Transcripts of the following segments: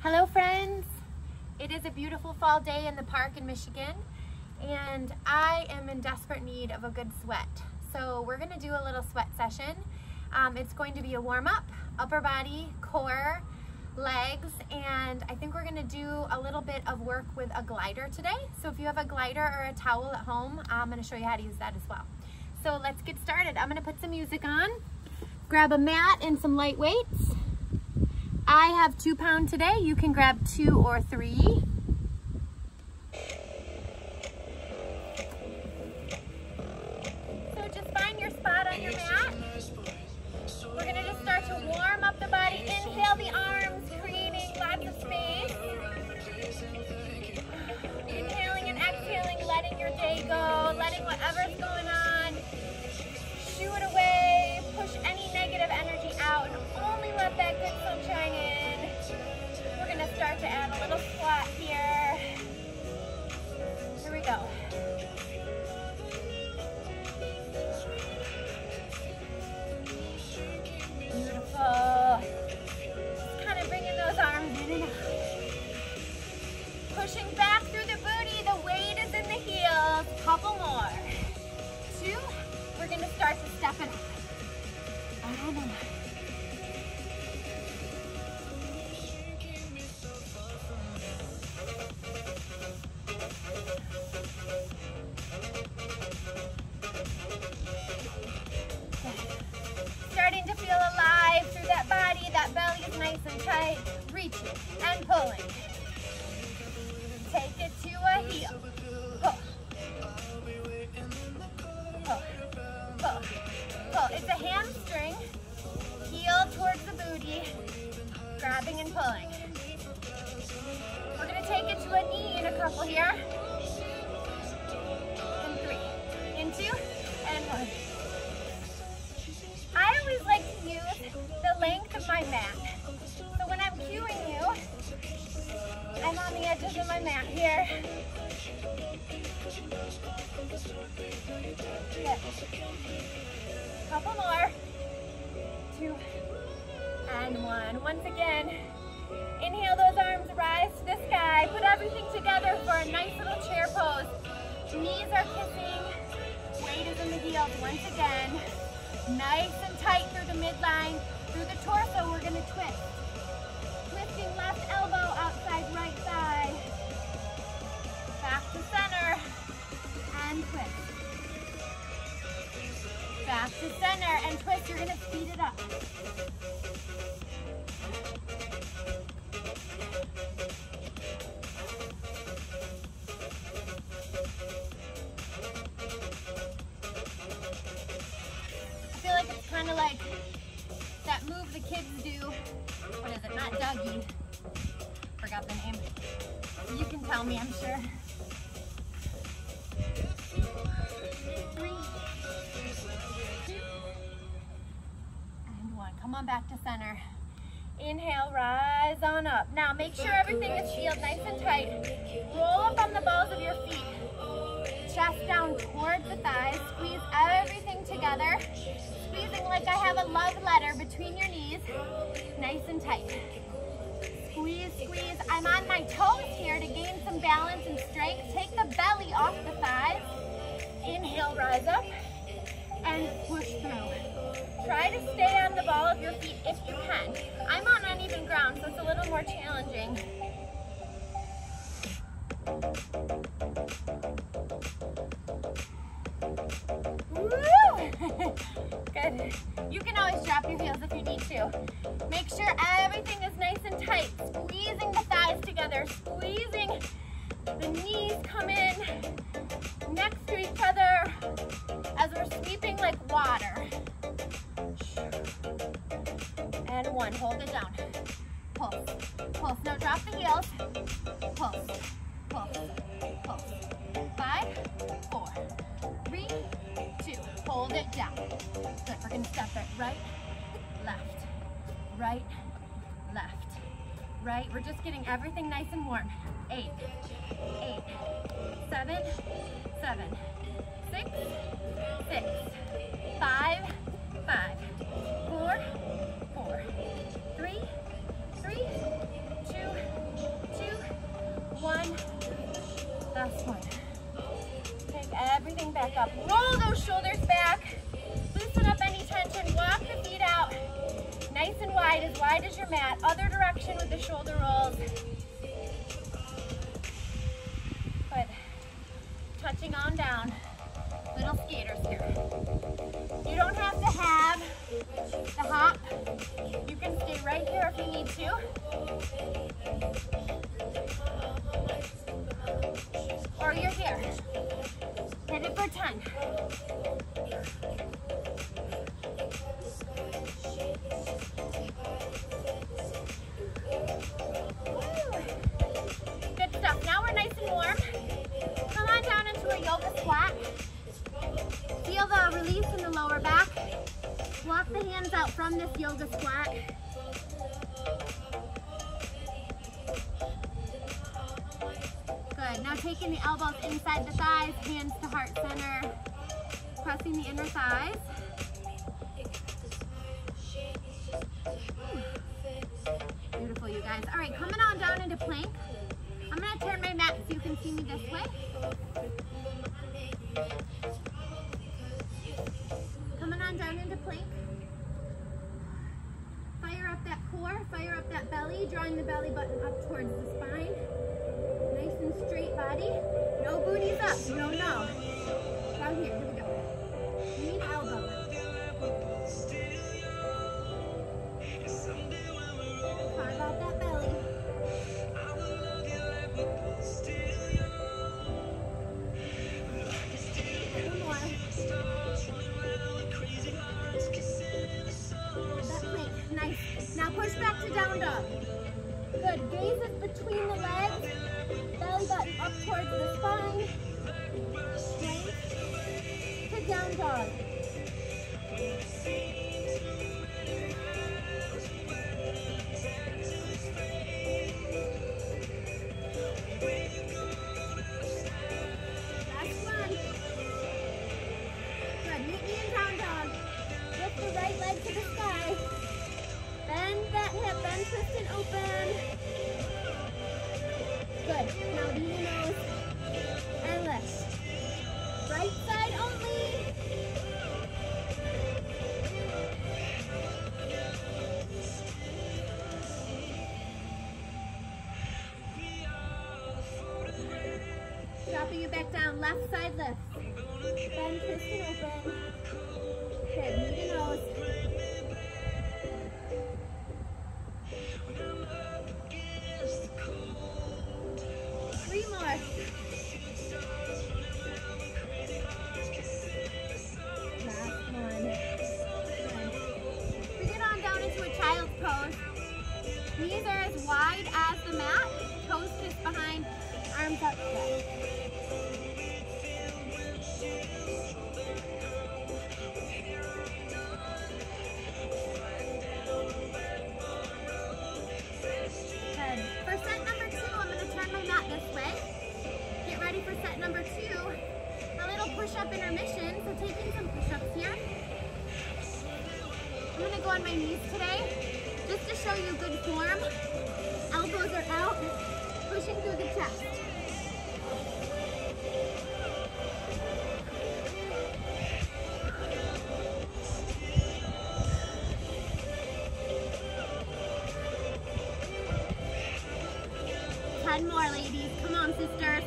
Hello friends! It is a beautiful fall day in the park in Michigan and I am in desperate need of a good sweat. So we're going to do a little sweat session. It's going to be a warm-up, upper body, core, legs, and I think we're going to do a little bit of work with a glider today. So if you have a glider or a towel at home, I'm going to show you how to use that as well. So let's get started. I'm going to put some music on, grab a mat and some light weights. I have 2 pounds today. You can grab 2 or 3. So just find your spot on your mat. We're going to just start to warm up the body. Inhale the arms, creating lots of space. Inhaling and exhaling, letting your day go, letting whatever's going on, shoo it away, push any negative energy out, and only let that good sunshine in. We're going to start to add a little squat here. Here we go. Beautiful. Just kind of bringing those arms in and out. Pushing back through the booty. The weight is in the heels. Couple more. 2. We're going to start to step it up. And on. Starting to feel alive through that body. That belly is nice and tight. Reaching and pulling. Take it to a heel. Pull. Pull. Pull. Pull. It's a hamstring. Heel towards the booty. Grabbing and pulling. We're going to take it to a knee in a couple here. And 3. And 2. And 1. I always like to use the length of my mat. So when I'm cueing you, I'm on the edges of my mat here. Good. Couple more. 2 and 1. Once again, inhale those arms, rise to the sky. Put everything together for a nice little chair pose. Knees are kissing. Weight is in the heels. Once again, nice and tight through the midline. Through the torso, we're going to twist. Twisting left elbow outside right side. Back to center. And twist. Back to center and twist. You're going to speed it up. I feel like it's kind of like that move the kids do. What is it? Not Dougie. Forgot the name. You can tell me, I'm sure. 3, 2, and 1. Come on back to center. Inhale, rise on up. Now make sure everything is heeled nice and tight. Roll up on the balls of your feet. Chest down towards the thighs. Squeeze everything together. Squeezing like I have a love letter between your knees. Nice and tight. Squeeze, squeeze. I'm on my toes here to gain some balance and strength. Take the belly off the thighs. Inhale, rise up and push through. Try to stay on the ball of your feet if you can. I'm on uneven ground, so it's a little more challenging. Woo! Good. You can always drop your heels if you need to. Make sure everything is nice and tight. Squeezing the thighs together. Squeezing. The knees come in next to each other as we're sweeping like water. And 1. Hold it down. Pulse. Pulse. Now drop the heels. Pulse. Pulse. Pulse. 5, 4, 3, 2. Hold it down. Good. We're going to step it right, left, right, left, right. We're just getting everything nice and warm. 8, 8, 7, 7, 6, 6, 5, 5, 4, 4, 3, 3, 2, one. Take everything back up. Roll those shoulders back. Loosen up any tension. Walk the feet out. Nice and wide as your mat. Other direction with the shoulder rolls. Good. Touching on down. Little skaters here. You don't have to have the hop. You can stay right here if you need to. Or you're here. Hit it for 10. Good stuff. Now we're nice and warm. Come on down into a yoga squat. Feel the release in the lower back. Walk the hands out from this yoga squat. Good. Now taking the elbows inside the thighs, hands to heart center, pressing the inner thighs. Beautiful, you guys. All right, coming on down into plank. I'm going to turn my mat so you can see me this way. Coming on down into plank. Fire up that core, fire up that belly, drawing the belly button up towards the spine. Nice and straight body. No booties up. No. Down here. Here we go. Lean elbow. Carve out that belly. One more. That plank. Nice. Now push back to down dog. Good. Gaze is between the legs. Belly button up towards the spine. Plank to down dog. Last one. Good. Meet me in down dog. Lift the right leg to the sky. Bend that hip. Bend, twist, and open. Good. Now do your nose and lift. Right side only. Dropping it back down. Left side lift. Bend, twist, and open. Good. Knee to nose. Three more. Last one. We get on down into a child's pose. Knees are as wide as the mat. Toes kiss behind, arms up straight. Good. For set number 2, I'm going to turn my mat this way. Get ready for set number 2. A little push-up intermission, so taking some push-ups here. I'm going to go on my knees today, just to show you good form. Elbows are out, pushing through the chest. More, ladies. Come on, sisters.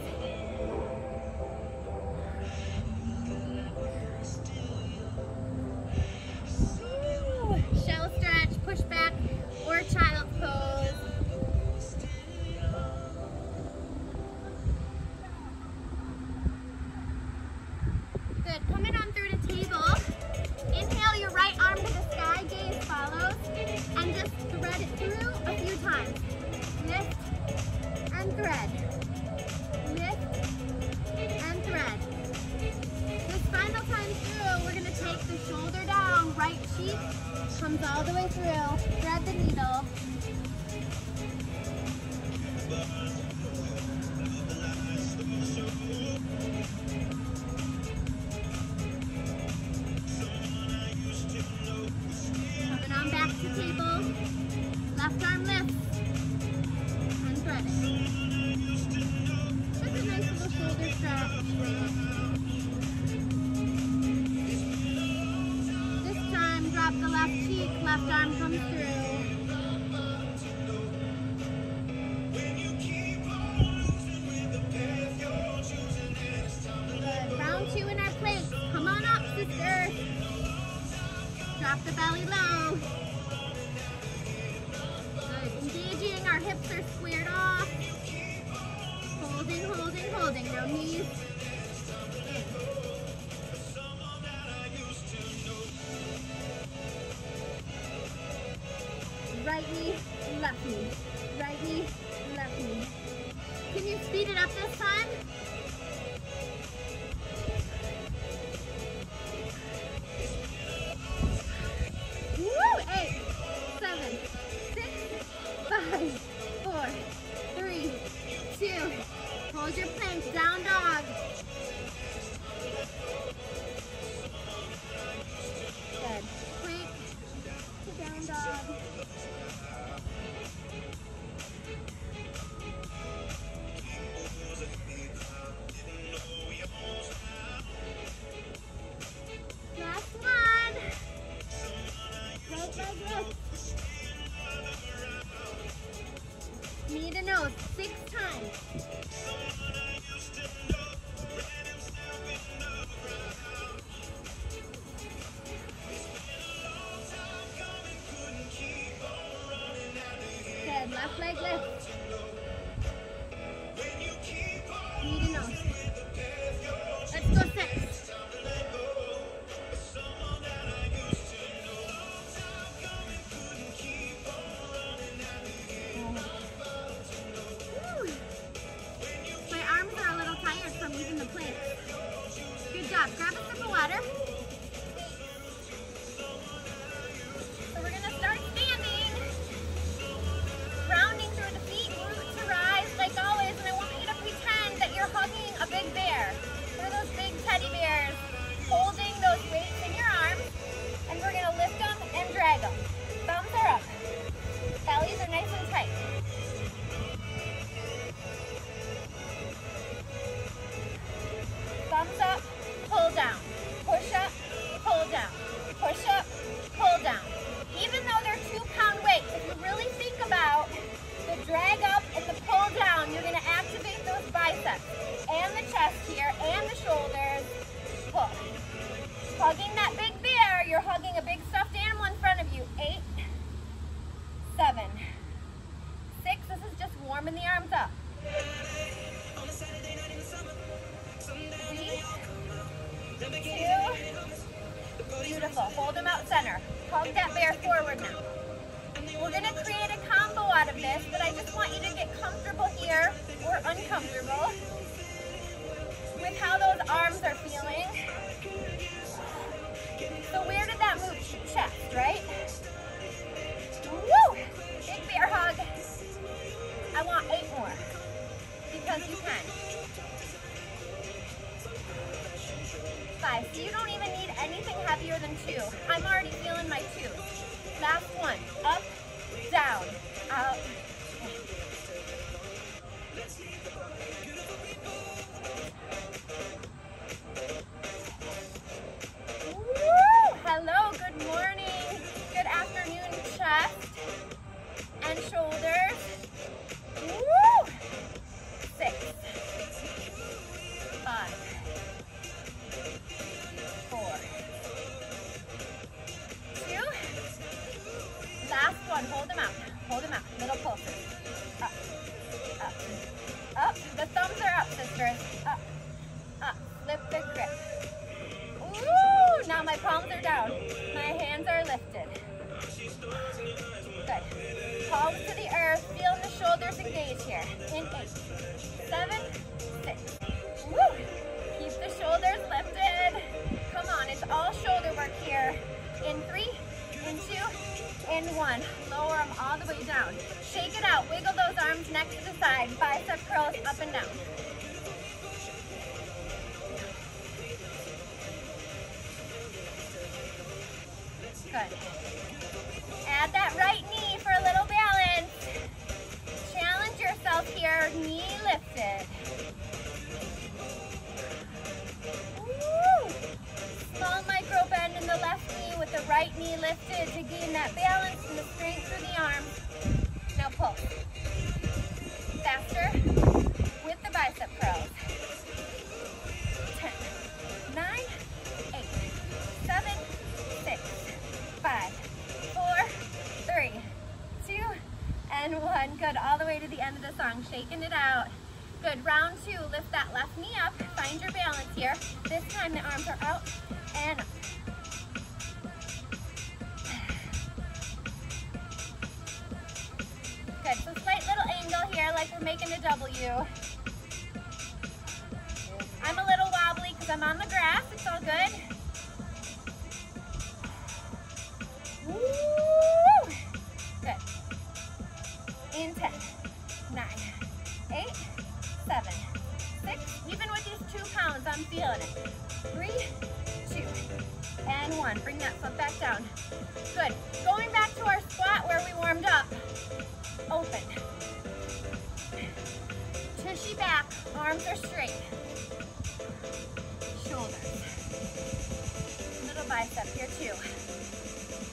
Ooh. Shell stretch, push back, or child's pose. Good. Coming on through the table. Inhale your right arm to the sky, gaze follows, and just thread it through a few times. Lift and thread. Lift and thread. This final time through, we're going to take the shoulder down, right cheek comes all the way through. Thread the needle. Coming on back to table. Left arm lifts. And thread it. Just a nice little shoulder shoulders squared off. Holding, holding, holding. Now knees in. Right knee, left knee. Right knee, left knee. Can you speed it up this time? Woo! 8, 7, 6, 5, 4, 3, 2. Hold your plank, down dog. Good. Plank to down dog. Last one. Right leg lift. Knee to nose 6 times. Good. Left leg lift. Knee to nose. Let's go 6. Using the plank. Good job. Grab a sip of water. So we're going to start standing. Rounding through the feet, root to rise like always. And I want you to pretend that you're hugging a big bear. One of those big teddy bears. Holding those weights in your arms. And we're going to lift them and drag them. Thumbs are up. Bellies are nice and tight. Thumbs up, pull down, push up, pull down, push up, pull down. Even though they're 2-pound weights, if you really think about the drag up and the pull down, you're going to activate those biceps and the chest here and the shoulders. Pull. Hugging that big bear, you're hugging a big stuffed animal in front of you. 8, 7, 6. This is just warming the arms up. 2. Beautiful. Hold them out center. Hug that bear forward now. We're going to create a combo out of this, but I just want you to get comfortable here or uncomfortable with how those arms are feeling. So where did that move? Chest, right? Woo! Big bear hug. I want 8 more because you can. 5. So you don't even need anything heavier than 2. I'm already feeling my 2. Last one. Up, down, out. Woo! Hello, good morning. Good afternoon, chest and shoulders. Woo! 6, 5, 4, 2. Last one. Hold them out. Hold them out. Little pulses. Up, up, up. The thumbs are up, sisters. Up, up. Lift the grip. Ooh! Now my palms are down. My hands are lifted. Good. Palms to the earth. Feel the shoulders engage here. In 8, 7, 6. Woo! Keep the shoulders lifted. Come on, it's all shoulder work here. In 3, in 2, in 1. Lower them all the way down. Shake it out. Wiggle those arms next to the side. Bicep curls up and down. Good. Add that right knee for a little balance. Challenge yourself here. Knee lifted. Woo! Small micro bend in the left knee with the right knee lifted to gain that balance and the strength through the arms. Now pull. Faster with the bicep curls. 10, 9, 8, 7, 6, 5, 4, 3, 2, and and 1. Good, all the way to the end of the song, shaking it out. Good, round 2, lift that left knee up, find your balance here. This time the arms are out and up. Good, so slight little angle here like we're making a W. I'm a little wobbly because I'm on the grass, it's all good. Woo! Good. In 10, 9, 8, 7, 6. Even with these 2 pounds, I'm feeling it. 3, 2, and 1. Bring that foot back down. Good. Going back to our squat where we warmed up. Open. Tushy back. Arms are straight. Shoulders. Little bicep here too.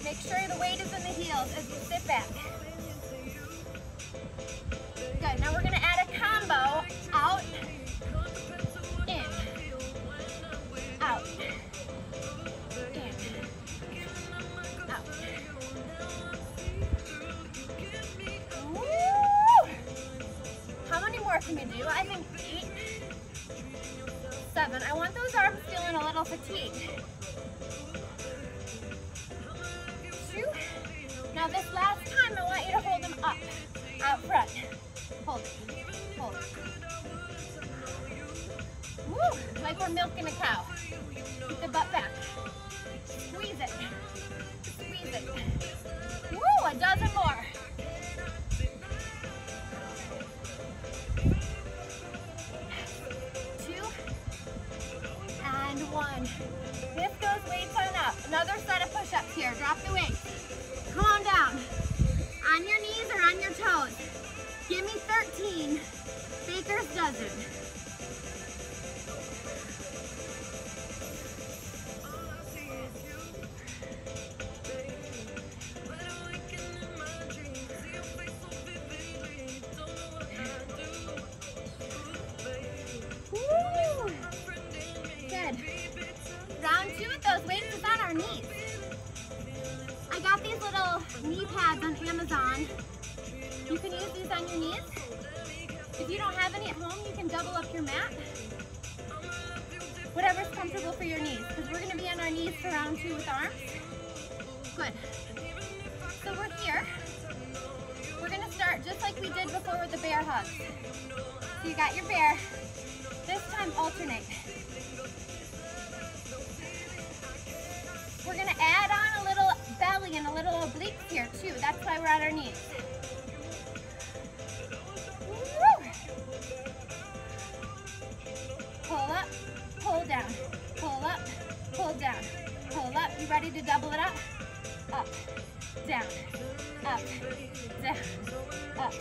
Make sure the weight is in the heels as you sit back. Good, now we're gonna add a combo, out, in, out, in, out. Woo! How many more can we do? I think 8, 7. I want those arms feeling a little fatigued. 2. Now this last time I want you to hold them up, out front. Hold it, hold it. Woo, like we're milking a cow. Keep the butt back. Squeeze it, squeeze it. Woo, a dozen more. 2, and 1. This goes weights on up. Another set of push-ups here. Drop the weight. Come on down. On your knees or on your toes. Give me 13. Baker's dozen. Woo! Good. Round 2 with those weights is on our knees. I got these little knee pads on Amazon. You can use these on your knees. If you don't have any at home, you can double up your mat. Whatever's comfortable for your knees, because we're gonna be on our knees for round 2 with arms. Good. So we're here. We're gonna start just like we did before with the bear hugs. So you got your bear. This time alternate. We're gonna add on a little belly and a little obliques here too. That's why we're on our knees. Woo! Pull up, pull down, pull up, pull down, pull up. You ready to double it up? Up, down, up, down, up,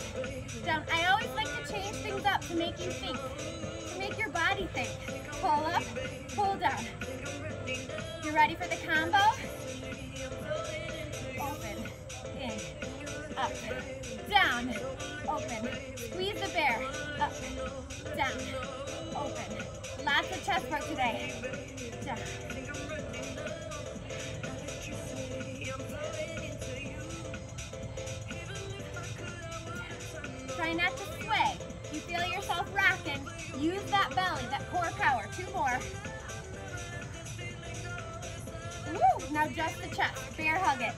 down. I always like to change things up to make you think, to make your body think. Pull up, pull down. You ready for the combo? Open, in, up, down, open. Squeeze the bear, up, down, open. Lots of chest work today. Down. Try not to sway. You feel yourself rocking. Use that belly, that core power. 2 more. Woo! Now just the chest. Bear hug it.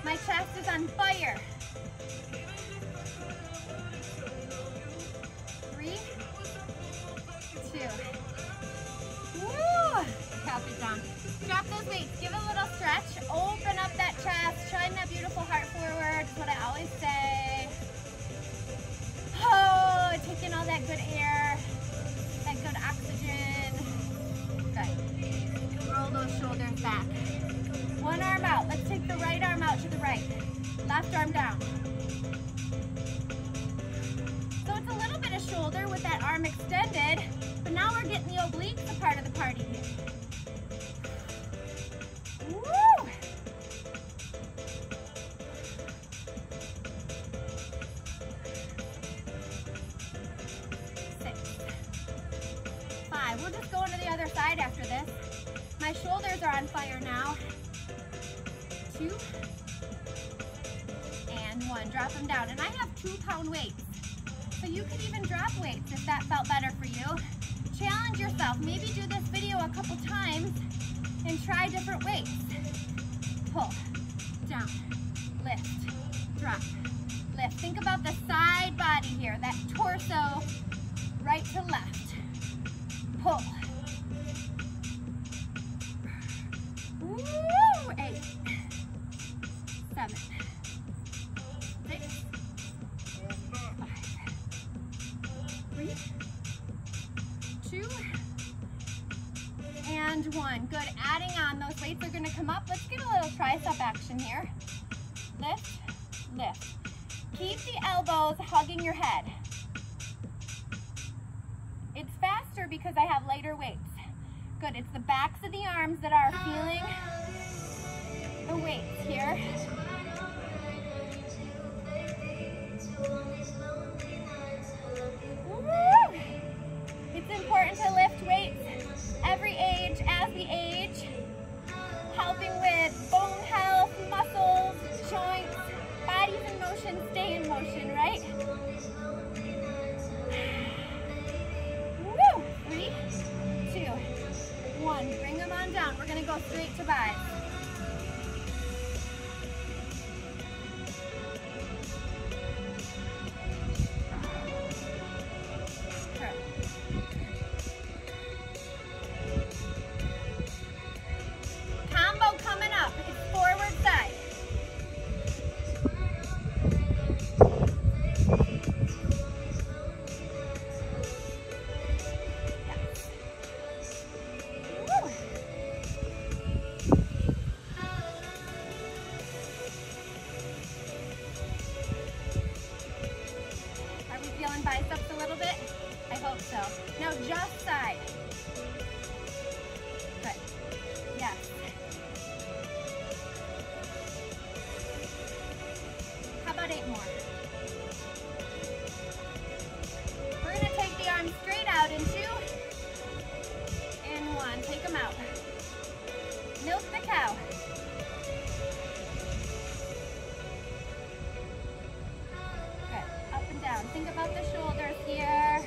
My chest is on fire. 3, 2. Woo! Calf it down. Drop those weights. Give a little stretch. Open up that chest. Shine that beautiful heart forward. That's what I always say. Oh, take in all that good air, that good oxygen. Good. Roll those shoulders back. One arm out. Let's take the right arm out to the right. Left arm down. So it's a little bit of shoulder with that arm extended, but now we're getting the obliques a part of the party here. Woo! 6, 5. We're just going to the other side after this. My shoulders are on fire now. 2 and 1. Drop them down. And I have 2-pound weights. So you could even drop weights if that felt better for you. Challenge yourself. Maybe do this video a couple times and try different weights. Pull, down, lift, drop, lift. Think about the side body here, that torso, right to left. Pull. Woo! 8, 7, 6, 5, 3, 2, and 1. Good. Adding on, those weights are going to come up. Let's get a little tricep action here. Lift, lift. Keep the elbows hugging your head. It's faster because I have lighter weights. Good. It's the backs of the arms that are feeling the weights here. Woo! It's important to lift weights every age as we age, helping with bone health, muscles, joints, bodies in motion, stay in motion, right? Woo! 3, 2, 1. Bring them on down. We're going to go straight to buys. Combo coming up. It's forward side. Feeling biceps a little bit? I hope so. Now just side. Good. Yes. How about 8 more? We're going to take the arms straight out in 2 and 1. Take them out. Milk the cow. Think about the shoulders here.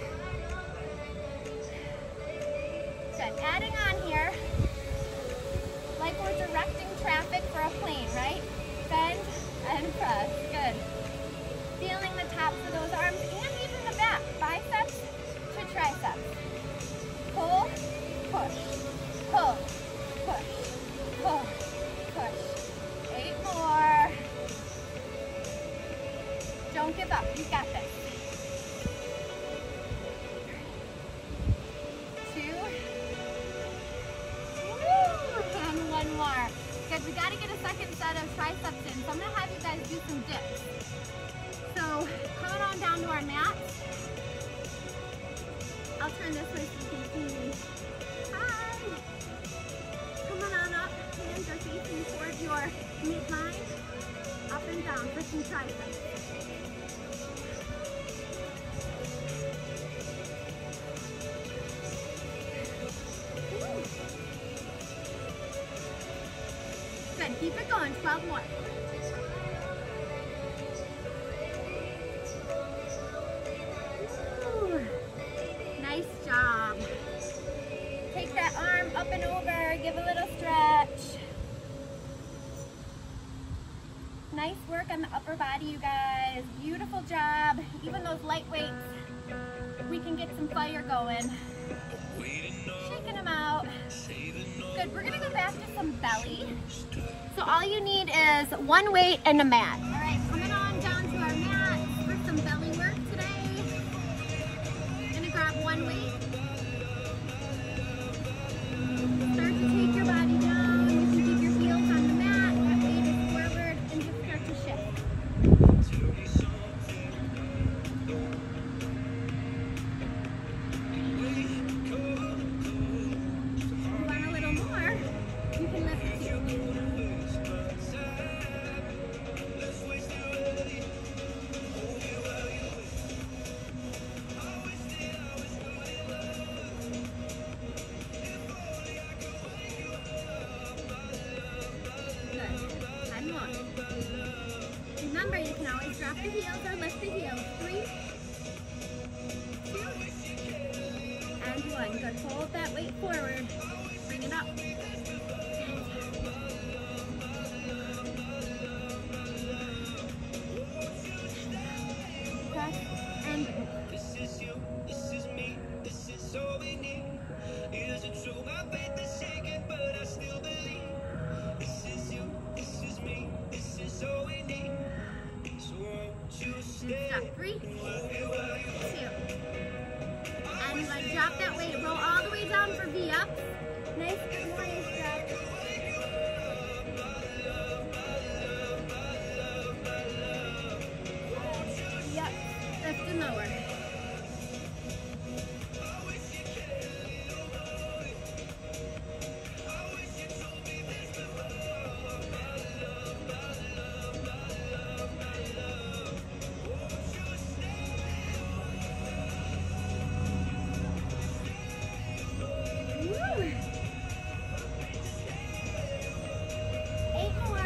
Good. Adding on here, like we're directing traffic for a plane, right? Bend and press. Good. Feeling the tops of those arms and even the back. Biceps to triceps. Pull, push. Pull, push. Pull, push. 8 more. Don't give up. You got this. 2. Woo! And 1 more. Good. We got to get a second set of triceps in. So I'm going to have you guys do some dips. So coming on down to our mat. I'll turn this way so you can see me. Hi. Coming on up. Hands are facing towards your midline. Up and down for some triceps. Good, keep it going, 12 more. Ooh, nice job. Take that arm up and over, give a little stretch. Nice work on the upper body, you guys. Beautiful job. Even those light weights, we can get some fire going. Shaking them out. Good, we're gonna go back to some belly. So all you need is 1 weight and a mat. All right, coming on down to our mat for some belly work today. Gonna grab 1 weight. Start to take your body down. You can keep your heels on the mat. That weight is forward and just start to shift. You can lift 2. forward. Hold that weight forward. Bring it up. Press and This is you, this is me, this is all we need. Is it true? My faith is shaken, but I still believe. This is you, this is me, this is all we need. So won't you stay? stop. 3, 2. And you want to drop that weight. Roll all the way down for V up. Nice, good morning stretch. Yep, lift and lower. Woo. 8 more.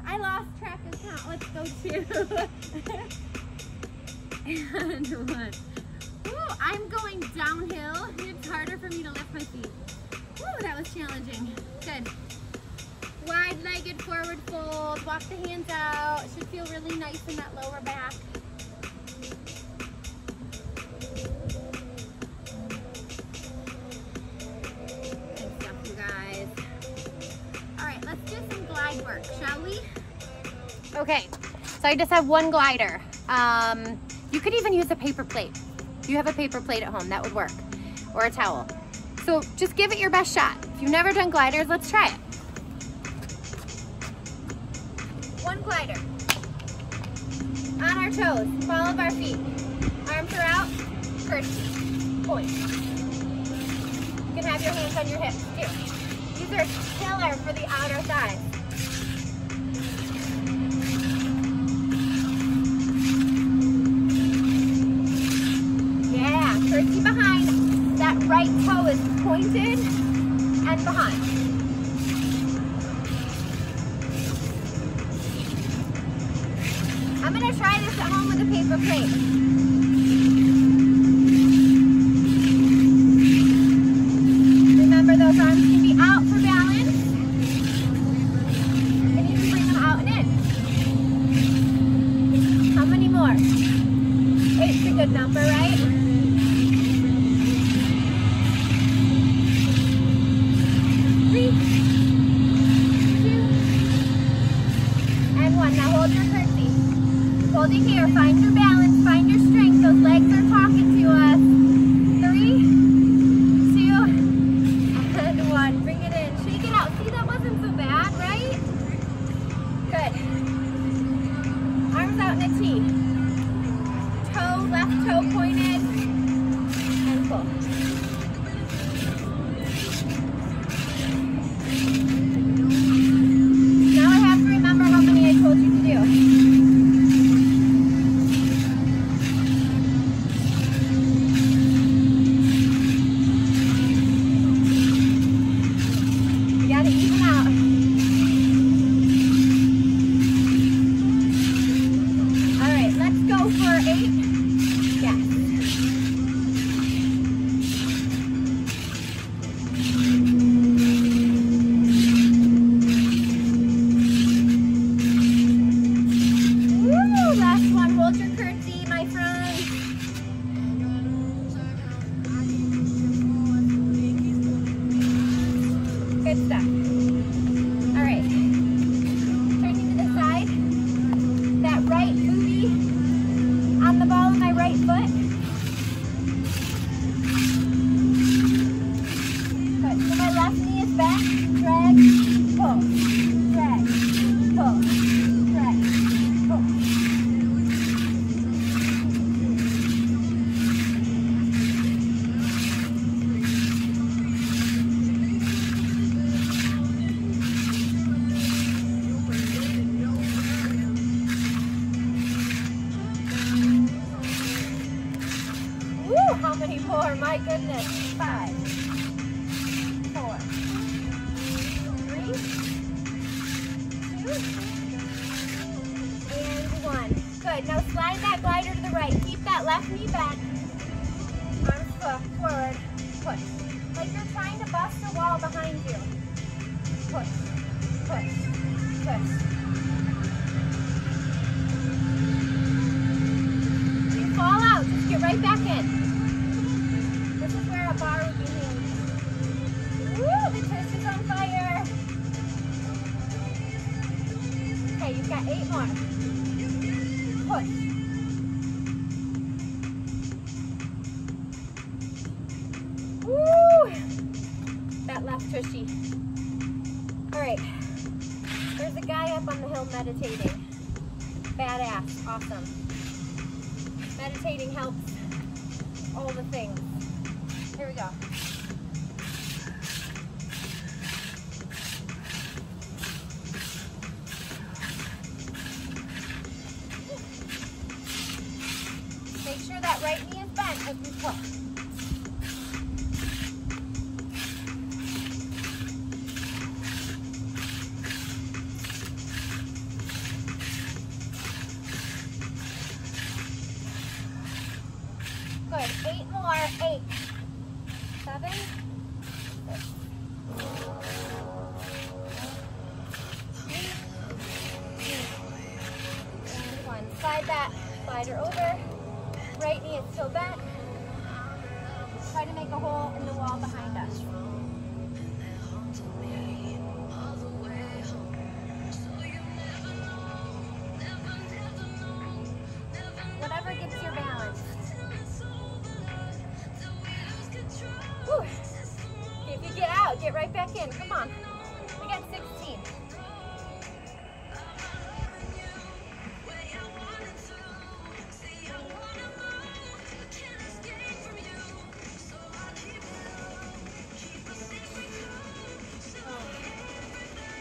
I lost track of count. Let's go 2. And 1. Woo, I'm going downhill. It's harder for me to lift my feet. Woo, that was challenging. Good. Wide-legged forward fold. Walk the hands out. It should feel really nice in that lower back. Good stuff, you guys. All right, let's do some glide work, shall we? Okay, so I just have one glider. You could even use a paper plate. If you have a paper plate at home, that would work. Or a towel. So just give it your best shot. If you've never done gliders, let's try it. One glider. On our toes, ball of our feet. Arms are out, curtsy, point. You can have your hands on your hips too. These are killer for the outer thighs. Yeah, curtsy behind. That right toe is pointed and behind. I'm gonna try this at home with a paper plate. Remember, those arms can be out for balance. And you can bring them out and in. How many more? 8's a good number, right? 3, 2, and 1. Now hold your curtsy. Hold it here. Find your balance. Find your strength. Those legs are talking to us. 3, 2, and 1. Bring it in. Shake it out. See, that wasn't so bad, right? Good. Arms out in a T. Toe, left toe pointed. And pull. Now I have to remember how many I told you to do. Good stuff. All right. Turning to the side. That right booty on the ball of my right foot. Good. So my left knee is back. Drag, pull. Drag, pull. Drag, pull. How many more? My goodness. 5, 4, 3, Good, now slide that glider to the right. Keep that left knee bent. Arms forward, push. Like you're trying to bust a wall behind you. Push, push, push. You fall out, just get right back in. This is where a bar would be handy. Woo, the twist is on fire. Okay, you've got 8 more. Push. Woo! That left tushy. All right. There's a guy up on the hill meditating. Badass. Awesome. Meditating helps all the things. Here we go. Make sure that right knee is bent as we push. Good. 8 more. 8, 7, 6. And 1. Slide that glider over. Right knee is still bent. Try to make a hole in the wall behind us. Whatever gets your balance. Whew. If you get out, get right back in. Come on. We got 16.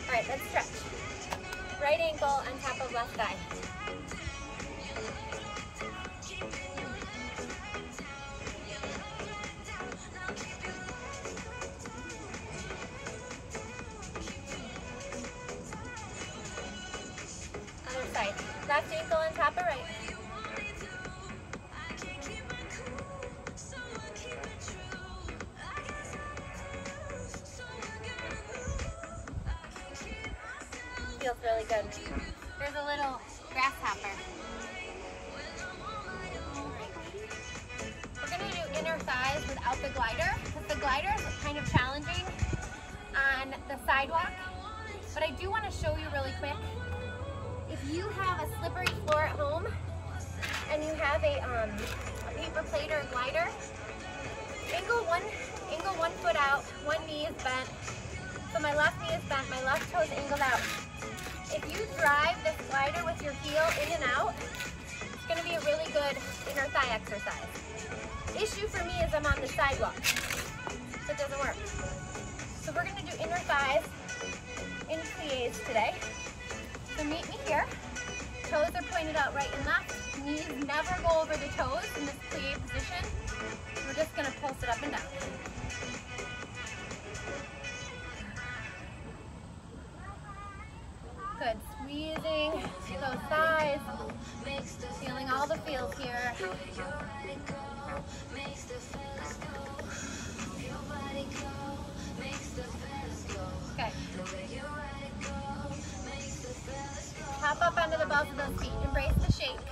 All right, let's stretch. Right ankle on top of left thigh. Other side. Left ankle on top of right. Feels really good. There's a little grasshopper. We're going to do inner thighs without the glider, because the glider is kind of challenging on the sidewalk. But I do want to show you really quick. If you have a slippery floor at home and you have a paper plate or a glider, angle one foot out, one knee is bent. So my left knee is bent, my left toe is angled out. If you drive this glider with your heel in and out, it's going to be a really good inner thigh exercise. Issue for me is I'm on the sidewalk, so it doesn't work. So we're going to do inner thighs in plies today. So meet me here. Toes are pointed out right and left. Knees never go over the toes in this plie position. We're just going to pulse it up and down. Good, squeezing those thighs, feeling all the feels here. Okay. Hop up onto the balls of those feet, embrace the shake.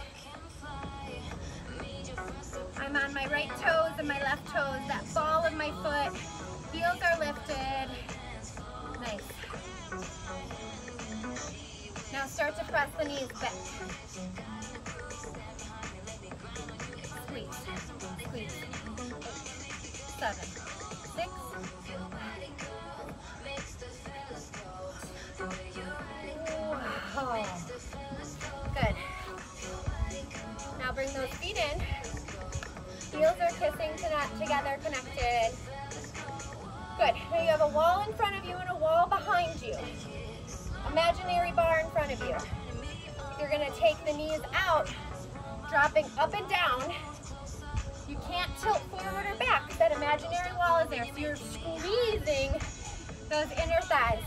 I'm on my right toes and my left toes, that ball of my foot, heels are lifted. Nice. Now start to press the knees back. Squeeze, squeeze. 7, 6. Wow. Good. Now bring those feet in. Heels are kissing together, connected. Good. Now you have a wall in front of you and a wall behind you. Imaginary bar in front of you. You're going to take the knees out, dropping up and down. You can't tilt forward or back because that imaginary wall is there. So you're squeezing those inner thighs.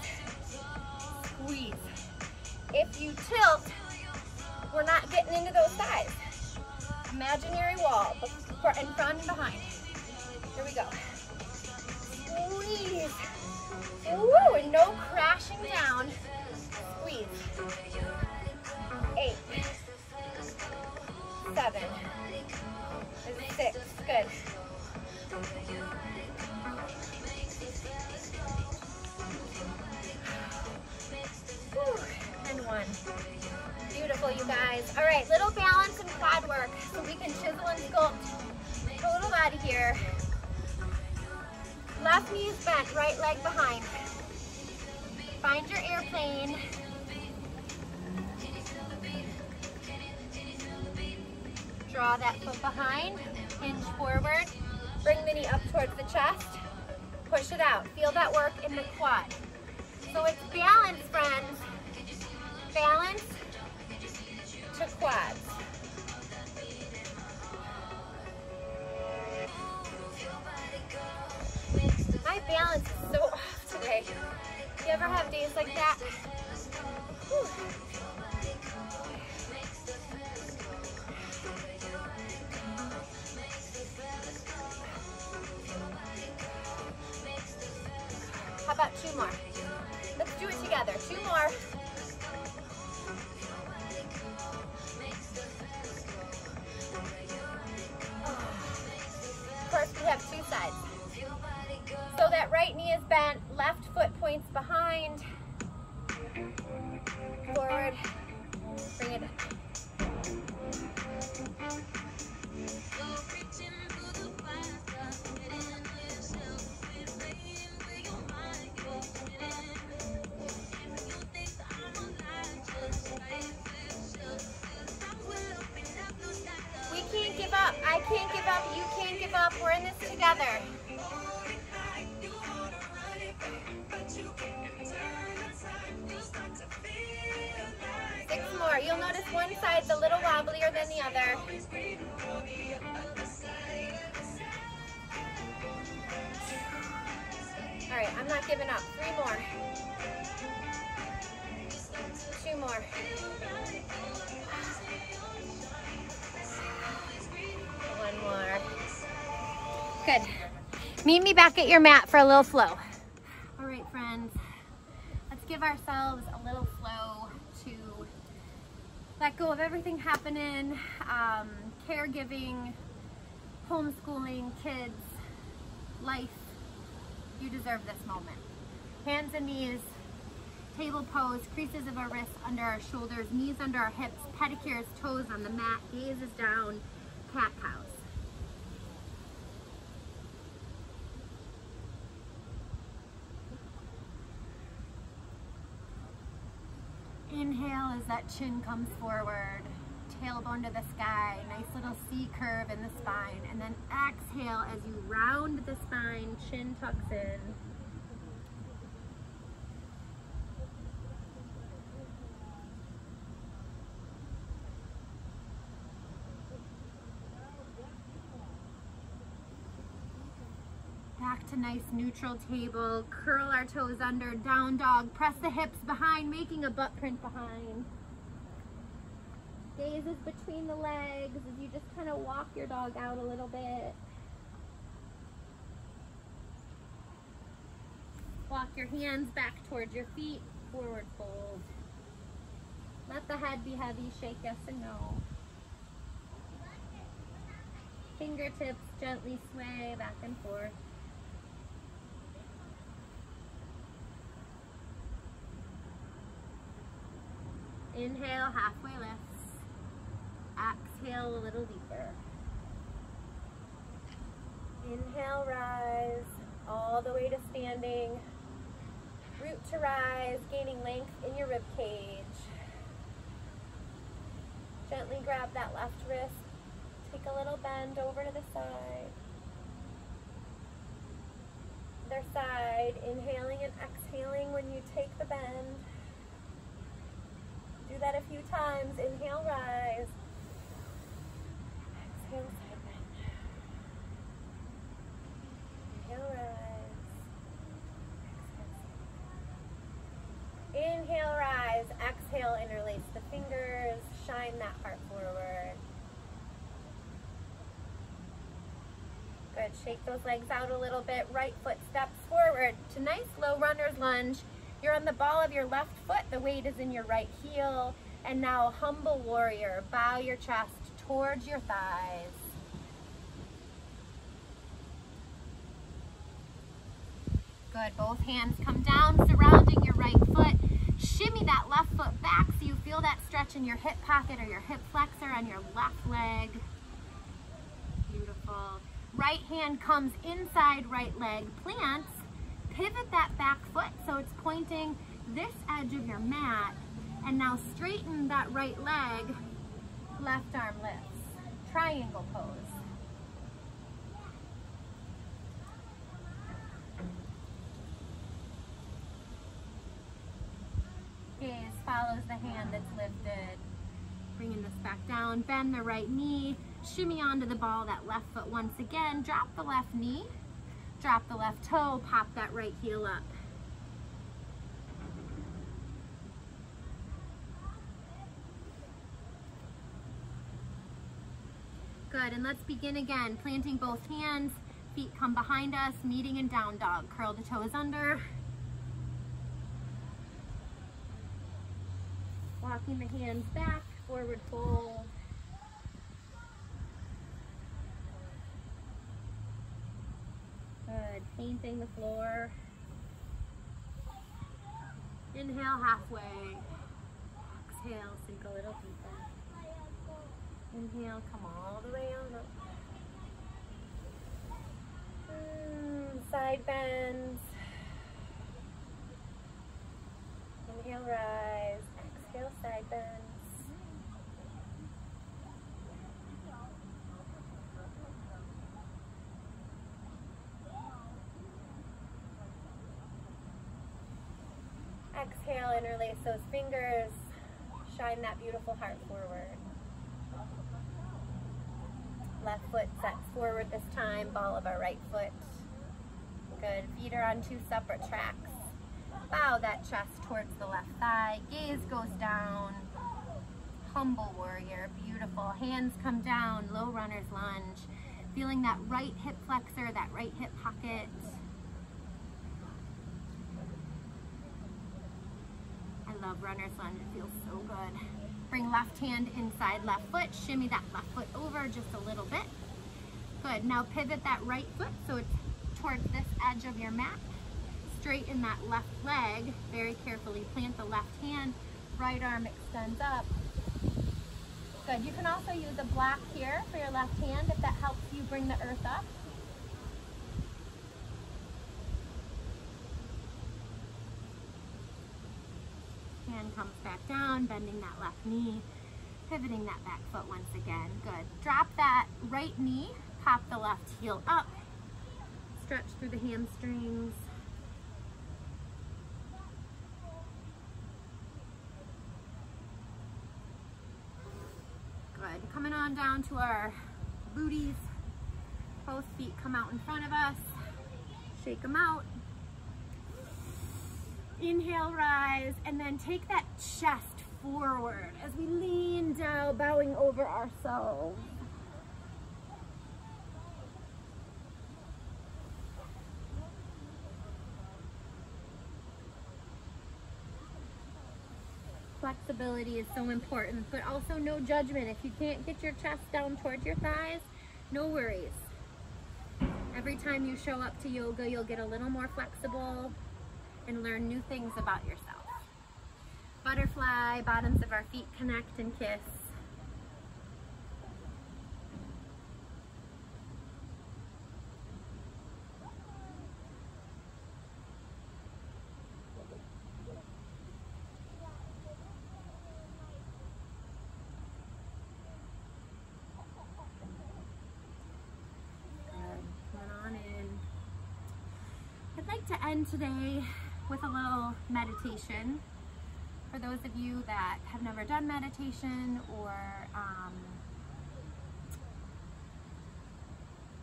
Squeeze. If you tilt, We're not getting into those thighs. Imaginary wall in front and behind. Here we go. Squeeze. Woo, and no crashing down. Squeeze. 8, 7, 6, good. Whew. And 1. Beautiful, you guys. All right, little balance and quad work so we can chisel and sculpt total body here. Left knee is bent, right leg behind. Find your airplane. Draw that foot behind, hinge forward, bring the knee up towards the chest, push it out. Feel that work in the quad. So it's balance, friends. Balance to quads. My balance is so off today. You ever have days like that? Whew. How about 2 more? Let's do it together. 2 more. Of course, we have 2 sides. So that right knee is bent, left foot points behind. Forward. Bring it in. We can't give up. I can't give up. You can't give up. We're in this together. 6 more. You'll notice one side's a little wobblier than the other. All right, I'm not giving up. 3 more. 2 more. 1 more. Good. Meet me back at your mat for a little flow. All right, friends. Let's give ourselves a little flow to let go of everything happening, caregiving, homeschooling, kids, life. You deserve this moment. Hands and knees, table pose, creases of our wrists under our shoulders, knees under our hips, pedicures, toes on the mat, gaze is down, cat-cows. Inhale as that chin comes forward, tailbone to the sky, nice little C curve in the spine, and then exhale as you round the spine, chin tucks in. Back to nice neutral table, curl our toes under, down dog, press the hips behind, making a butt print behind. Gaze is between the legs as you just kind of walk your dog out a little bit. Walk your hands back towards your feet, forward fold. Let the head be heavy, shake yes and no. Fingertips gently sway back and forth. Inhale, halfway lifts. Exhale, a little deeper. Inhale, rise, all the way to standing. Root to rise, gaining length in your rib cage. Gently grab that left wrist. Take a little bend over to the side. Other side, inhaling and exhaling when you take the bend. Do that a few times. Inhale, rise. Exhale, side bend. Inhale, rise. Exhale, side bend. Inhale, rise. Exhale, interlace the fingers. Shine that heart forward. Good, shake those legs out a little bit. Right foot steps forward to nice low runner's lunge. You're on the ball of your left foot. The weight is in your right heel. And now humble warrior. Bow your chest towards your thighs. Good, both hands come down, surrounding your right foot. Shimmy that left foot back so you feel that stretch in your hip pocket or your hip flexor on your left leg. Beautiful. Right hand comes inside right leg, plants. Pivot that back foot so it's pointing this edge of your mat. And now straighten that right leg, left arm lifts. Triangle pose. Gaze follows the hand that's lifted. Bringing this back down, bend the right knee, shimmy onto the ball, that left foot once again, drop the left knee, drop the left toe, pop that right heel up. Good, and let's begin again, planting both hands, feet come behind us, meeting in down dog. Curl the toes under. Walking the hands back, forward fold. Good, painting the floor. Inhale halfway. Exhale, sink a little deeper. Inhale, come all the way on up. Side bends. Inhale, rise. Exhale, side bends. Exhale, interlace those fingers. Shine that beautiful heart forward. Left foot sets forward this time, ball of our right foot. Good, feet are on two separate tracks. Bow that chest towards the left thigh, gaze goes down. Humble warrior, beautiful. Hands come down, low runner's lunge. Feeling that right hip flexor, that right hip pocket. I love runner's lunge, it feels so good. Bring left hand inside left foot, shimmy that left foot over just a little bit. Good, now pivot that right foot so it's towards this edge of your mat. Straighten that left leg, very carefully plant the left hand, right arm extends up. Good, you can also use a block here for your left hand if that helps you bring the earth up. Hand comes back down, bending that left knee, pivoting that back foot once again. Good. Drop that right knee, pop the left heel up, stretch through the hamstrings. Good. Coming on down to our booties. Both feet come out in front of us. Shake them out. Inhale, rise, and then take that chest forward as we lean down, bowing over ourselves. Flexibility is so important, but also no judgment. If you can't get your chest down towards your thighs, no worries. Every time you show up to yoga, you'll get a little more flexible and learn new things about yourself. Butterfly, bottoms of our feet connect and kiss. I'd like to end today with a little meditation. For those of you that have never done meditation or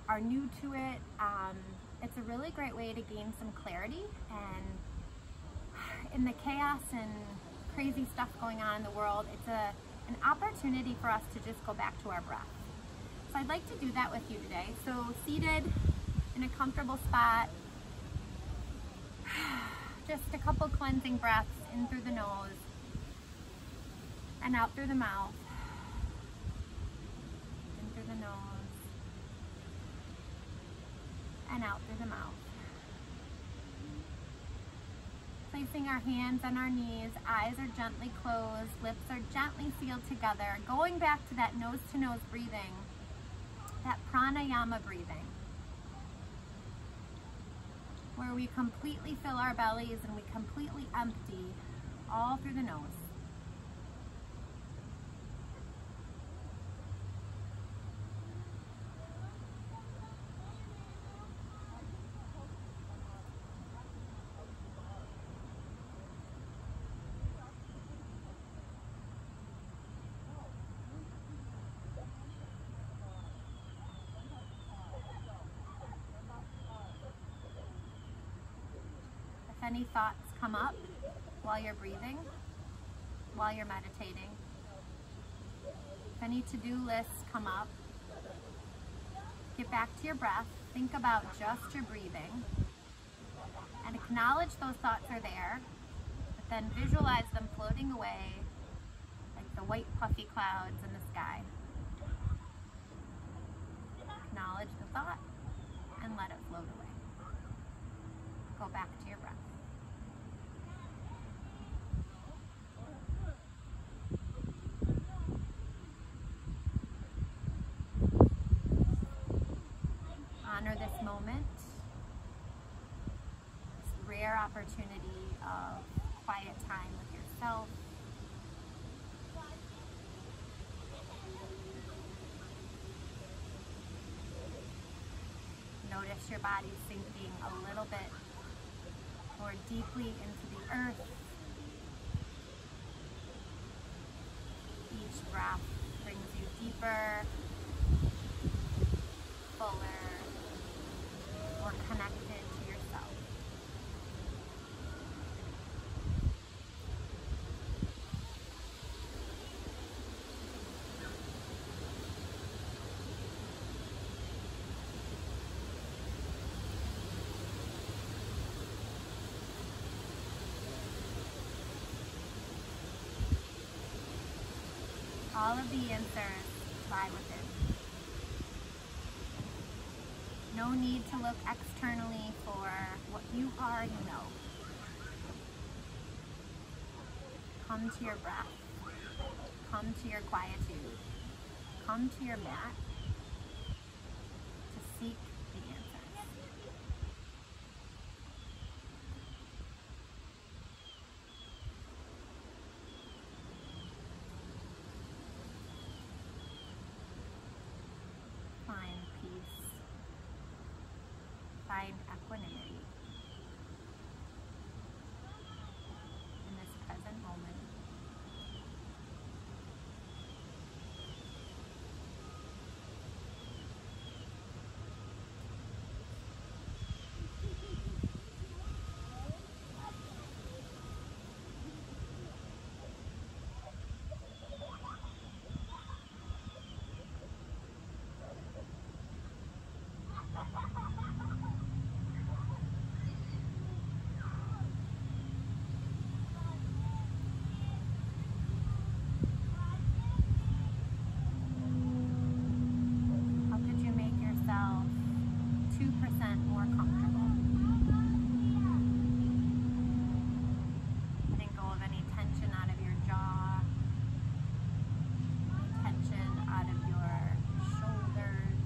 are new to it, it's a really great way to gain some clarity. And in the chaos and crazy stuff going on in the world, an opportunity for us to just go back to our breath. So I'd like to do that with you today. So seated in a comfortable spot, just a couple cleansing breaths in through the nose and out through the mouth. In through the nose and out through the mouth. Placing our hands on our knees, eyes are gently closed, lips are gently sealed together, going back to that nose-to-nose breathing, that pranayama breathing, where we completely fill our bellies and we completely empty all through the nose. If any thoughts come up while you're breathing, while you're meditating, if any to-do lists come up, get back to your breath, think about just your breathing, and acknowledge those thoughts are there, but then visualize them floating away like the white puffy clouds in the sky. Acknowledge the thought and let it float away. Go back to your breath. Honor this moment, this rare opportunity of quiet time with yourself. Notice your body sinking a little bit more deeply into the earth. Each breath brings you deeper, fuller, more connected to yourself. All of the answers lie within. No need to look externally for what you already know. Come to your breath. Come to your quietude. Come to your mat to seek the answers. Find peace. Find equanimity in this present moment. More comfortable. Letting go of any tension out of your jaw, any tension out of your shoulders,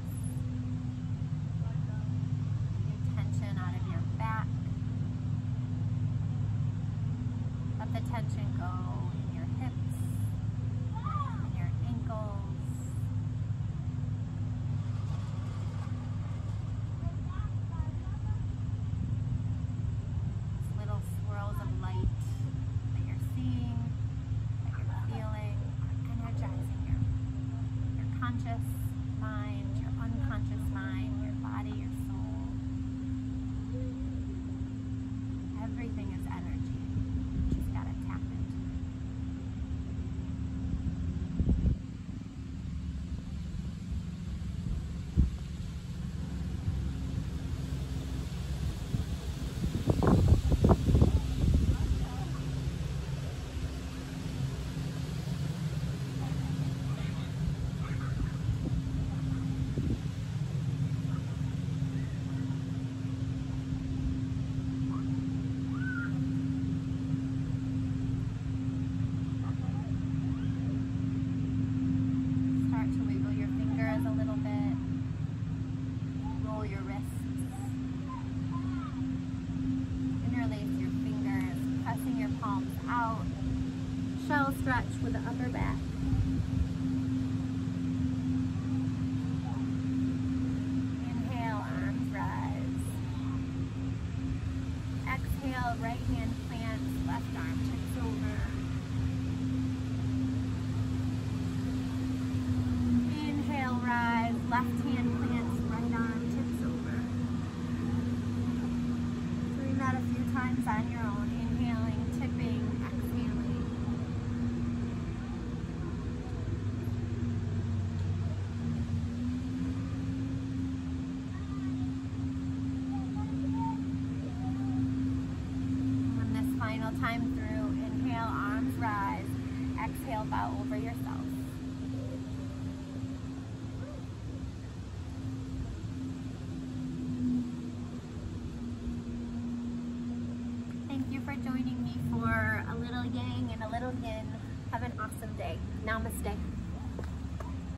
any tension out of your back. Let the tension go in your hips, in your ankles. Conscious mind, your unconscious mind, your body, your soul. Everything is energy. You just gotta tap into it. stretch with the upper back. Inhale, arms rise. Exhale, right hand plants, left arm tips over. Inhale, rise, left hand plants, right arm tips over. Doing that a few times on your own. Inhaling, tipping, exhaling. And this final time through, inhale, arms rise. Exhale, bow over yourself. Thank you for joining me for a little yang and a little yin. Have an awesome day. Namaste.